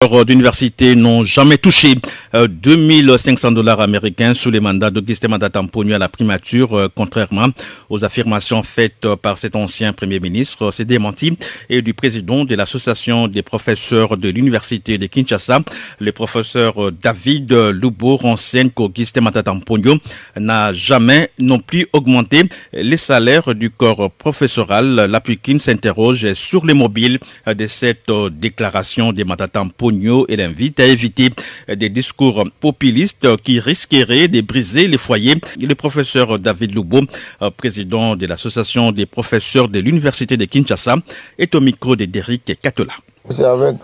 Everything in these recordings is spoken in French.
D'université n'ont jamais touché 2500 $ américains sous les mandats d'Auguste Matata Mponyo à la primature, contrairement aux affirmations faites par cet ancien Premier ministre. C'est démenti et du président de l'association des professeurs de l'université de Kinshasa, le professeur David Lubo, renseigne qu'Auguste Matata Mponyo n'a jamais non plus augmenté les salaires du corps professoral. La Pukin s'interroge sur les mobiles de cette déclaration de Matata Mponyo et l'invite à éviter des discours populistes qui risqueraient de briser les foyers. Le professeur David Lubo, président de l'association des professeurs de l'université de Kinshasa, est au micro de Derrick Katola. C'est avec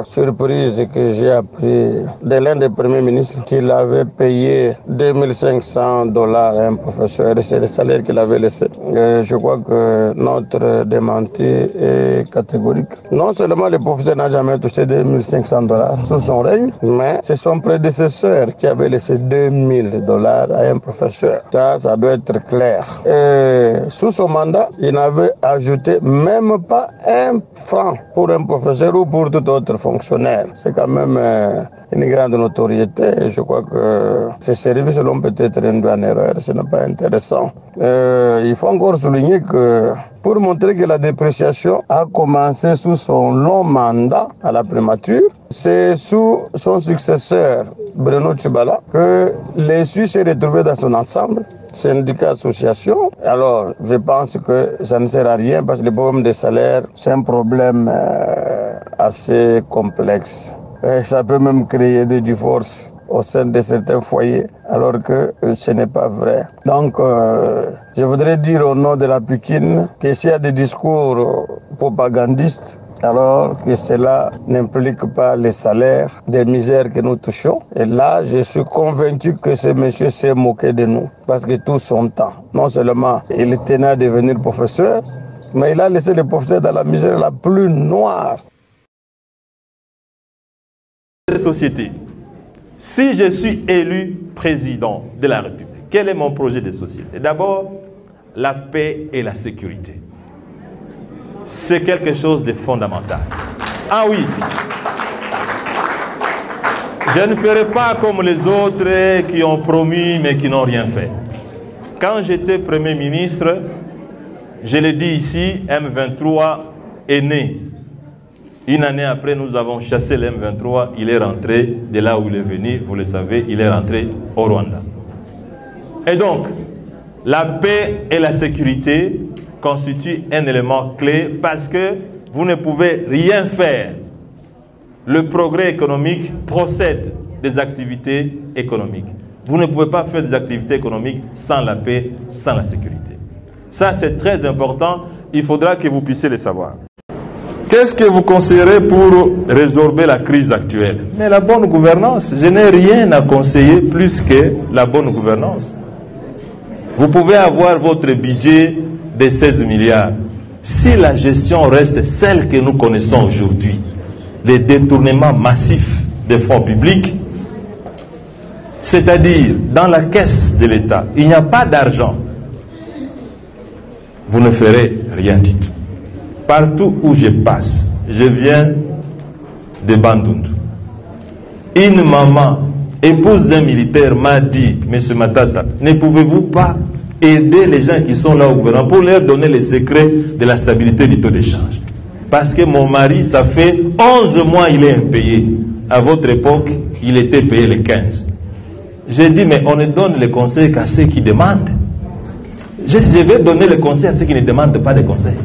surprise que j'ai appris de l'un des premiers ministres qu'il avait payé 2500 $ à un professeur. C'est le salaire qu'il avait laissé. Je crois que notre démenti est catégorique. Non seulement le professeur n'a jamais touché 2500 $ sous son règne, mais c'est son prédécesseur qui avait laissé 2000 $ à un professeur. Ça doit être clair. Et sous son mandat, il n'avait ajouté même pas un franc pour un professeur ou pour tout autre fonctionnaire. C'est quand même une grande notoriété et je crois que ces services l'ont peut-être induit en erreur. Ce n'est pas intéressant. Il faut encore souligner que pour montrer que la dépréciation a commencé sous son long mandat à la primature, c'est sous son successeur Bruno Tshibala que l'ESU s'est retrouvé dans son ensemble, syndicat, association. Alors, je pense que ça ne sert à rien parce que le problème des salaires, c'est un problème assez complexe. Et ça peut même créer des divorces au sein de certains foyers, alors que ce n'est pas vrai. Donc, je voudrais dire au nom de la Pukin que s'il y a des discours propagandistes, alors que cela n'implique pas les salaires des misères que nous touchons. Et là, je suis convaincu que ce monsieur s'est moqué de nous, parce que tout son temps, non seulement il tenait à devenir professeur, mais il a laissé les professeurs dans la misère la plus noire. Société. Si je suis élu président de la République, quel est mon projet de société? D'abord, la paix et la sécurité. C'est quelque chose de fondamental. Ah oui, je ne ferai pas comme les autres qui ont promis mais qui n'ont rien fait. Quand j'étais Premier ministre, je l'ai dit ici, M23 est né. Une année après, nous avons chassé le M23. Il est rentré de là où il est venu. Vous le savez, il est rentré au Rwanda. Et donc, la paix et la sécurité constituent un élément clé parce que vous ne pouvez rien faire. Le progrès économique procède des activités économiques. Vous ne pouvez pas faire des activités économiques sans la paix, sans la sécurité. Ça, c'est très important. Il faudra que vous puissiez le savoir. Qu'est-ce que vous conseillerez pour résorber la crise actuelle? Mais la bonne gouvernance. Je n'ai rien à conseiller plus que la bonne gouvernance. Vous pouvez avoir votre budget de 16 milliards. Si la gestion reste celle que nous connaissons aujourd'hui, les détournements massifs des fonds publics, c'est-à-dire dans la caisse de l'État, il n'y a pas d'argent, vous ne ferez rien du tout. Partout où je passe, je viens de Bandundu. Une maman, épouse d'un militaire, m'a dit, Monsieur Matata, ne pouvez-vous pas aider les gens qui sont là au gouvernement pour leur donner les secrets de la stabilité du taux d'échange? Parce que mon mari, ça fait 11 mois, il est impayé. À votre époque, il était payé les 15. J'ai dit, mais on ne donne les conseils qu'à ceux qui demandent. Je vais donner les conseils à ceux qui ne demandent pas de conseils.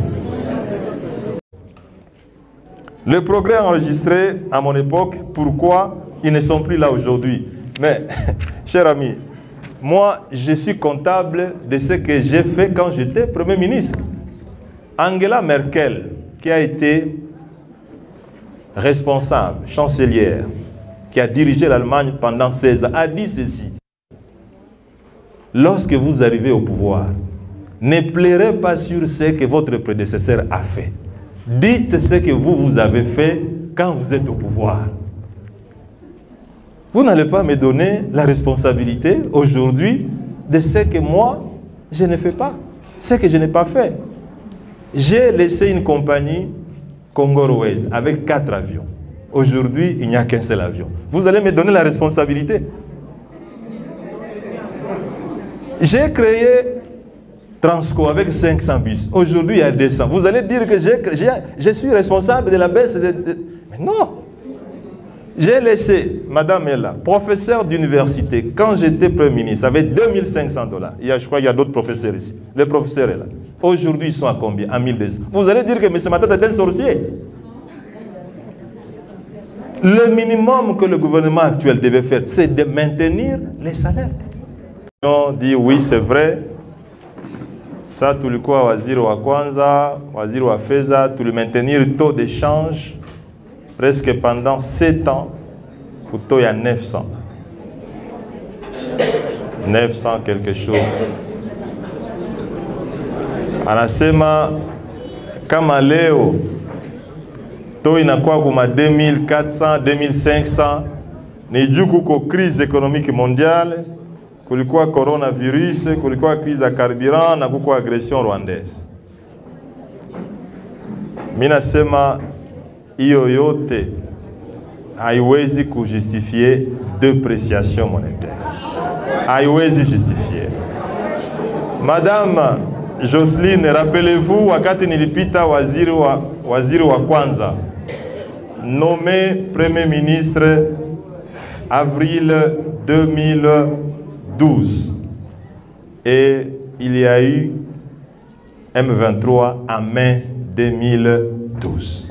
Le progrès enregistré à mon époque, pourquoi ils ne sont plus là aujourd'hui? Mais, cher ami, moi, je suis comptable de ce que j'ai fait quand j'étais Premier ministre. Angela Merkel, qui a été responsable, chancelière, qui a dirigé l'Allemagne pendant 16 ans, a dit ceci. Lorsque vous arrivez au pouvoir, ne pleurez pas sur ce que votre prédécesseur a fait. Dites ce que vous avez fait quand vous êtes au pouvoir. Vous n'allez pas me donner la responsabilité aujourd'hui de ce que moi, je ne fais pas, ce que je n'ai pas fait. J'ai laissé une compagnie Congo Airways avec 4 avions. Aujourd'hui, il n'y a qu'un seul avion. Vous allez me donner la responsabilité. J'ai créé Transco avec 500 bus. Aujourd'hui, il y a 200. Vous allez dire que je suis responsable de la baisse Mais non. J'ai laissé Madame Ella, professeur d'université, quand j'étais Premier ministre, avec 2500 $. Je crois qu'il y a d'autres professeurs ici. Le professeur est là. Aujourd'hui, ils sont à combien? À 1200. Vous allez dire que M. Matata est un sorcier. Le minimum que le gouvernement actuel devait faire, c'est de maintenir les salaires. On dit oui, c'est vrai. Ça, tout le quoi, waziri wa kwanza, waziri wa feza, tout le maintenir le taux d'échange presque pendant 7 ans, au taux il y a 900. 900 quelque chose. Anasema kama leo taux inakuwa kuma 2400, 2500 ni juu kuko crise économique mondiale, kulikuwa coronavirus, kulikuwa crise ya carburant na kuko agression rwandaise. Mimi nasema hiyo yote haiwezi kujustifier dépréciation monétaire. Haiwezi justifier. Madame Jocelyne, rappelez-vous wakati nilipita waziri wa kwanza nommé Premier ministre avril 2012 et il y a eu M23 en mai 2012.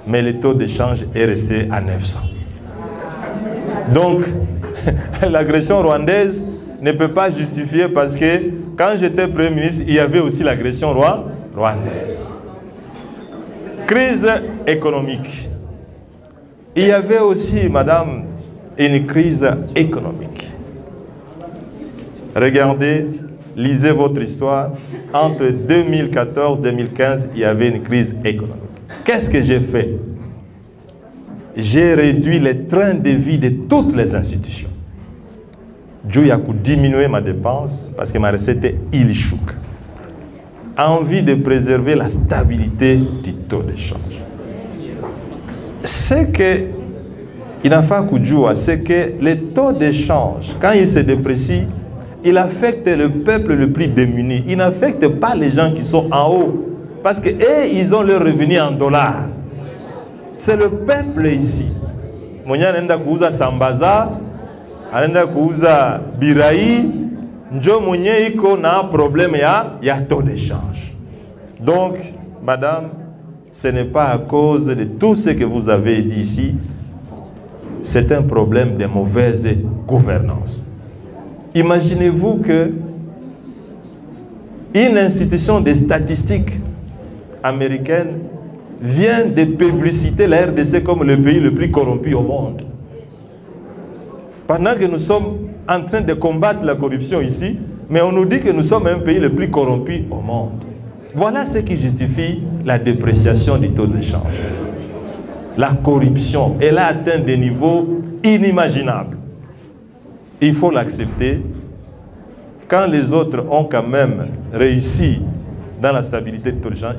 Mais le taux d'échange est resté à 900. Donc, l'agression rwandaise ne peut pas justifier parce que quand j'étais Premier ministre, il y avait aussi l'agression rwandaise. Crise économique. Il y avait aussi, madame, une crise économique. Regardez, lisez votre histoire. Entre 2014 et 2015, il y avait une crise économique. Qu'est-ce que j'ai fait? J'ai réduit les trains de vie de toutes les institutions. Dieu a diminué ma dépense parce que ma recette est illichouk. Envie de préserver la stabilité du taux d'échange. C'est que il n'a pas Kujua, c'est que le taux d'échange, quand il se déprécie, il affecte le peuple le plus démuni. Il n'affecte pas les gens qui sont en haut. Parce que eux, ils ont leur revenu en dollars. C'est le peuple ici. Monya nenda kuuza sambaza, anenda kuuza birai, njo mwenye iko na problème ya taux d'échange. Donc, madame, ce n'est pas à cause de tout ce que vous avez dit ici. C'est un problème de mauvaise gouvernance. Imaginez-vous que une institution de statistiques américaine vient de publiciter la RDC comme le pays le plus corrompu au monde. Pendant que nous sommes en train de combattre la corruption ici, mais on nous dit que nous sommes un pays le plus corrompu au monde. Voilà ce qui justifie la dépréciation du taux d'échange. La corruption, elle a atteint des niveaux inimaginables. Il faut l'accepter. Quand les autres ont quand même réussi dans la stabilité du taux d'échange,